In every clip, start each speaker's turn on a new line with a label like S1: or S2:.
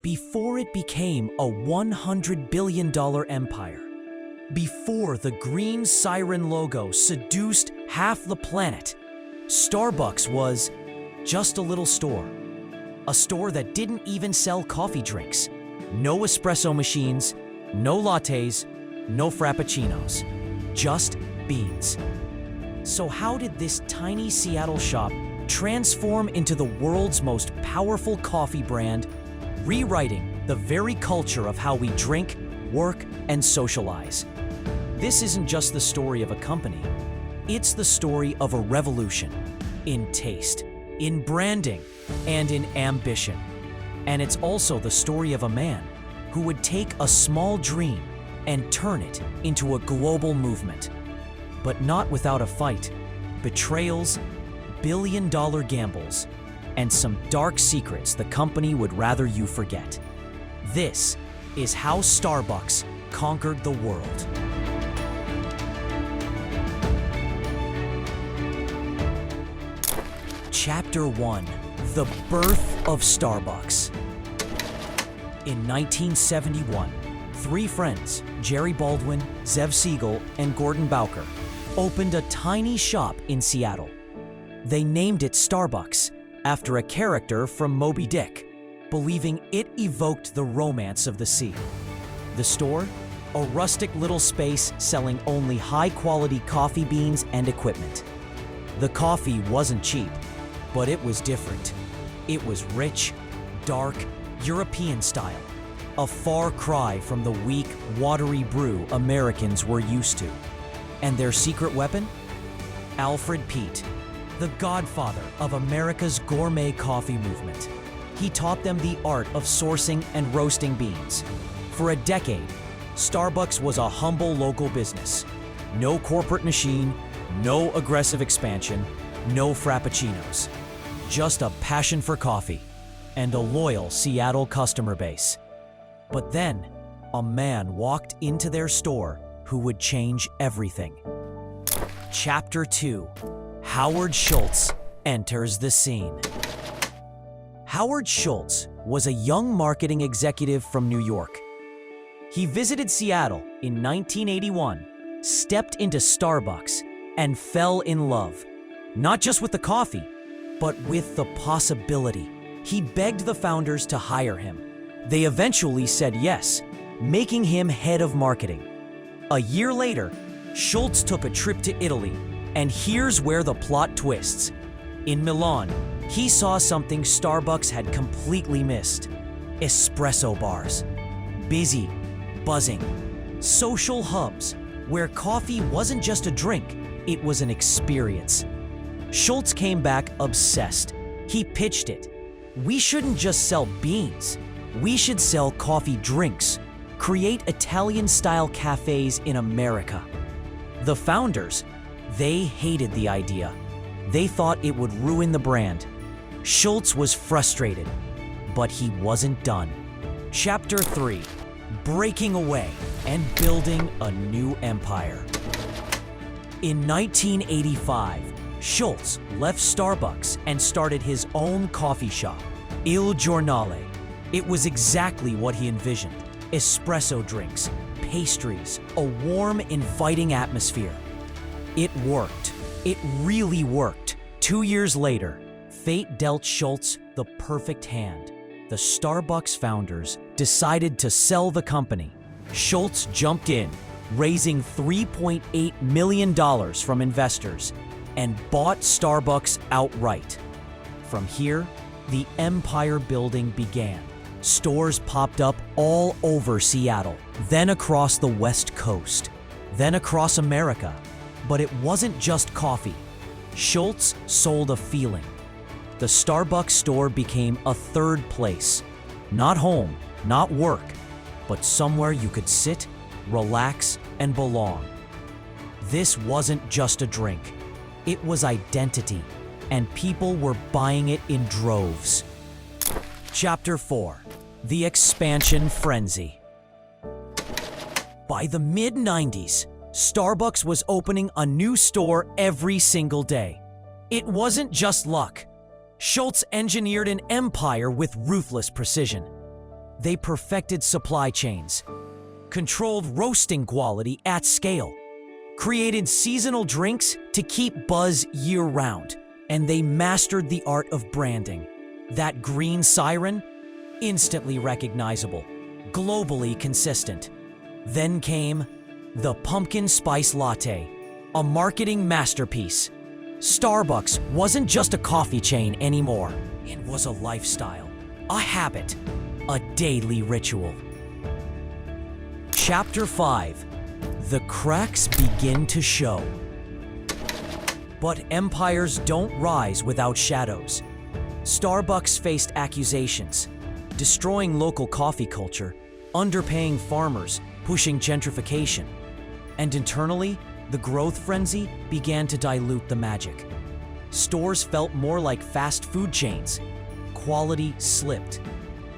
S1: before it became a $100 billion empire. Before the green siren logo seduced half the planet, Starbucks was just a little store. A store that didn't even sell coffee drinks. No espresso machines, no lattes, no frappuccinos. Just beans. So how did this tiny Seattle shop transform into the world's most powerful coffee brand, rewriting the very culture of how we drink, work, and socialize? This isn't just the story of a company. It's the story of a revolution in taste, in branding, and in ambition. And it's also the story of a man who would take a small dream and turn it into a global movement. But not without a fight, betrayals, billion-dollar gambles, and some dark secrets the company would rather you forget. This is how Starbucks conquered the world. Chapter 1: The Birth of Starbucks. In 1971, three friends, Jerry Baldwin, Zev Siegel, and Gordon Bowker, opened a tiny shop in Seattle. They named it Starbucks after a character from Moby Dick, believing it evoked the romance of the sea. The store? A rustic little space selling only high-quality coffee beans and equipment. The coffee wasn't cheap, but it was different. It was rich, dark, European style, a far cry from the weak, watery brew Americans were used to. And their secret weapon? Alfred Peet, the godfather of America's gourmet coffee movement. He taught them the art of sourcing and roasting beans. For a decade, Starbucks was a humble local business. No corporate machine, no aggressive expansion, no frappuccinos. Just a passion for coffee and a loyal Seattle customer base. But then, a man walked into their store who would change everything. Chapter 2: Howard Schultz enters the scene. Howard Schultz was a young marketing executive from New York. He visited Seattle in 1981, stepped into Starbucks, and fell in love, not just with the coffee, but with the possibility. He begged the founders to hire him. They eventually said yes, making him head of marketing. A year later, Schultz took a trip to Italy, and here's where the plot twists. In Milan, he saw something Starbucks had completely missed: espresso bars. Busy, buzzing, social hubs where coffee wasn't just a drink, it was an experience. Schultz came back obsessed. He pitched it. We shouldn't just sell beans. We should sell coffee drinks, create Italian-style cafes in America. The founders, they hated the idea. They thought it would ruin the brand. Schultz was frustrated, but he wasn't done. Chapter 3: Breaking away and building a new empire. In 1985, Schultz left Starbucks and started his own coffee shop, Il Giornale. It was exactly what he envisioned: espresso drinks, pastries, a warm, inviting atmosphere. It worked. It really worked. 2 years later, fate dealt Schultz the perfect hand. The Starbucks founders decided to sell the company. Schultz jumped in, raising $3.8 million from investors, and bought Starbucks outright. From here, the empire building began. Stores popped up all over Seattle, then across the West Coast, then across America. But it wasn't just coffee. Schultz sold a feeling. The Starbucks store became a third place. Not home, not work, but somewhere you could sit, relax, and belong. This wasn't just a drink. It was identity, and people were buying it in droves. Chapter 4: The Expansion Frenzy. By the mid-90s, Starbucks was opening a new store every single day. It wasn't just luck. Schultz engineered an empire with ruthless precision. They perfected supply chains, controlled roasting quality at scale, created seasonal drinks to keep buzz year-round, and they mastered the art of branding. That green siren, instantly recognizable, globally consistent. Then came the pumpkin spice latte, a marketing masterpiece. Starbucks wasn't just a coffee chain anymore. It was a lifestyle, a habit, a daily ritual. Chapter 5. The cracks begin to show. But empires don't rise without shadows. Starbucks faced accusations, destroying local coffee culture, underpaying farmers, pushing gentrification. And internally, the growth frenzy began to dilute the magic. Stores felt more like fast food chains. Quality slipped.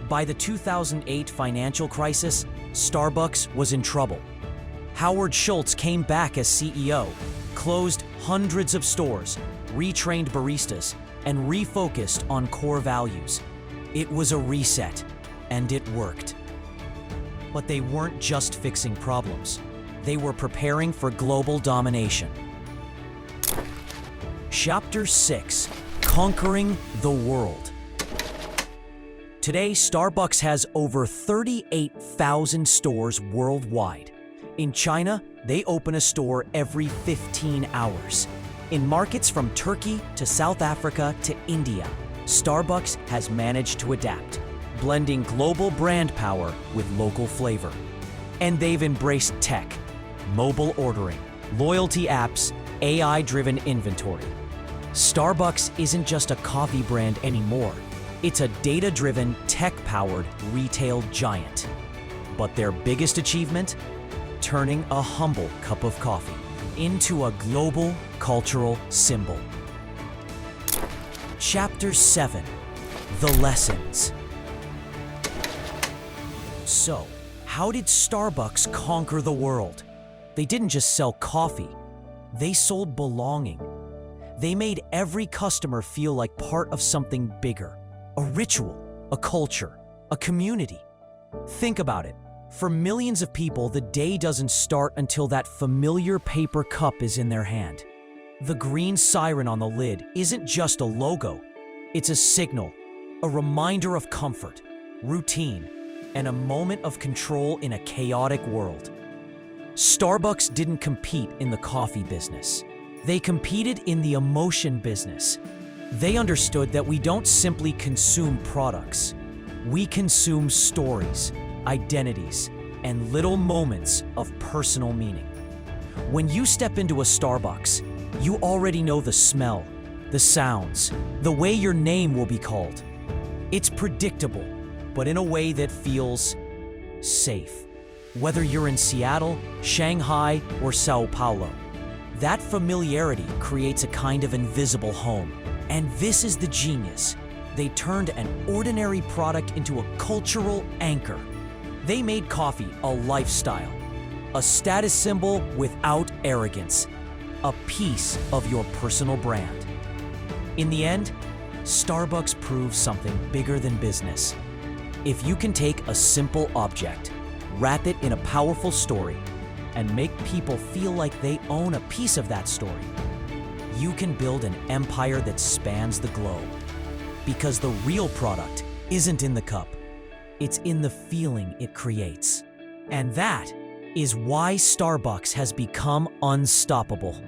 S1: By the 2008 financial crisis, Starbucks was in trouble. Howard Schultz came back as CEO, closed hundreds of stores, retrained baristas, and refocused on core values. It was a reset, and it worked. But they weren't just fixing problems. They were preparing for global domination. Chapter 6. Conquering the World. Today, Starbucks has over 38,000 stores worldwide. In China, they open a store every 15 hours. In markets from Turkey to South Africa to India, Starbucks has managed to adapt, blending global brand power with local flavor. And they've embraced tech, mobile ordering, loyalty apps, AI-driven inventory. Starbucks isn't just a coffee brand anymore. It's a data-driven, tech-powered retail giant. But their biggest achievement? Turning a humble cup of coffee into a global cultural symbol. Chapter 7. The Lessons. So, how did Starbucks conquer the world? They didn't just sell coffee. They sold belonging. They made every customer feel like part of something bigger. A ritual, a culture, a community. Think about it. For millions of people, the day doesn't start until that familiar paper cup is in their hand. The green siren on the lid isn't just a logo. It's a signal, a reminder of comfort, routine, and a moment of control in a chaotic world. Starbucks didn't compete in the coffee business. They competed in the emotion business. They understood that we don't simply consume products. We consume stories, identities, and little moments of personal meaning. When you step into a Starbucks, you already know the smell, the sounds, the way your name will be called. It's predictable, but in a way that feels safe. Whether you're in Seattle, Shanghai, or Sao Paulo, that familiarity creates a kind of invisible home. And this is the genius. They turned an ordinary product into a cultural anchor. They made coffee a lifestyle, a status symbol without arrogance, a piece of your personal brand. In the end, Starbucks proves something bigger than business. If you can take a simple object, wrap it in a powerful story, and make people feel like they own a piece of that story, you can build an empire that spans the globe. Because the real product isn't in the cup, it's in the feeling it creates. And that is why Starbucks has become unstoppable.